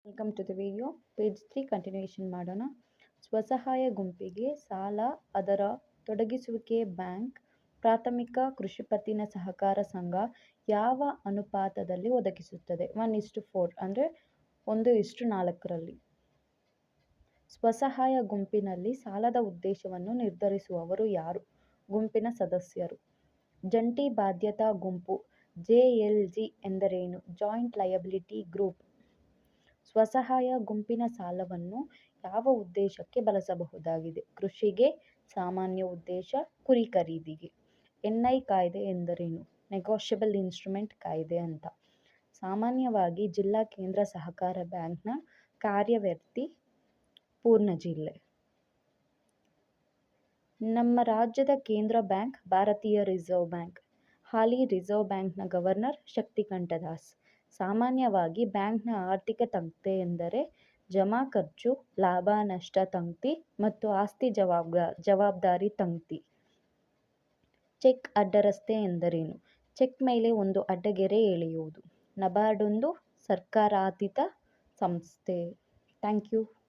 Welcome to the video. Page 3 continuation ಮಾಡೋಣ. ಸ್ವಸಹಾಯ ಗುಂಪಿಗೆ ಸಾಲ, ಅದರ ತೊಡಗಿಸುವಿಕೆ ಬ್ಯಾಂಕ್, ಪ್ರಾಥಮಿಕ ಕೃಷಿ ಪತ್ತಿನ ಸಹಕಾರ ಸಂಘ ಯಾವ ಅನುಪಾತದಲ್ಲಿ ಒದಗಿಸುತ್ತದೆ? 1:4 ಅಂದರೆ 1:4. ಸ್ವಸಹಾಯ ಗುಂಪಿನಲ್ಲಿ ಸಾಲದ ಉದ್ದೇಶವನ್ನು ನಿರ್ಧರಿಸುವವರು ಯಾರು? ಗುಂಪಿನ ಸದಸ್ಯರು. ಜಂಟಿ ಬಾಧ್ಯತಾ ಗುಂಪು JLG ಎಂದರೇನು? Joint liability group. ಸ್ವಸಹಾಯ ಗುಂಪಿನ ಸಾಲವನ್ನು ಯಾವ ಉದ್ದೇಶಕ್ಕೆ ಬಳಸಬಹುದಾಗಿದೆ? ಕೃಷಿಗೆ, ಸಾಮಾನ್ಯ ಉದ್ದೇಶ, ಕುರಿ ಖರೀದಿಗೆ. NI ಕಾಯ್ದೆ ಎಂದರೇನು? ನೆಗೋಷಿಯಬಲ್ ಇನ್ಸ್ಟ್ರುಮೆಂಟ್ ಕಾಯ್ದೆ ಅಂತ. ಸಾಮಾನ್ಯವಾಗಿ ಜಿಲ್ಲಾ ಕೇಂದ್ರ ಸಹಕಾರ ಬ್ಯಾಂಕ್ನ ಕಾರ್ಯವ್ಯಾಪ್ತಿ ಪೂರ್ಣ ಜಿಲ್ಲೆ. ನಮ್ಮ ರಾಜ್ಯದ ಕೇಂದ್ರ ಬ್ಯಾಂಕ್ ಭಾರತೀಯ ರಿಸರ್ವ್ ಬ್ಯಾಂಕ್. ಹಾಲಿ ರಿಸರ್ವ್ ಬ್ಯಾಂಕ್ನ ಗವರ್ನರ್ ಶಕ್ತಿಕಂಠ ದಾಸ್. ಸಾಮಾನ್ಯವಾಗಿ ಬ್ಯಾಂಕ್ನ ಆರ್ಥಿಕ ತಂತಿ ಎಂದರೆ ಜಮಾ ಖರ್ಚು, ಲಾಭ ನಷ್ಟ ತಂತಿ ಮತ್ತು ಆಸ್ತಿ ಜವಾಬ್ದಾರಿ ತಂತಿ. ಚೆಕ್ ಅಡ್ಡರಸ್ತೆ ಎಂದರೇನು? ಚೆಕ್ ಮೇಲೆ ಒಂದು ಅಡ್ಡಗೆರೆ ಎಳೆಯುವುದು. ನಬಾರ್ಡ್ ಒಂದು ಸರ್ಕಾರಾತೀತ ಸಂಸ್ಥೆ. Thank you.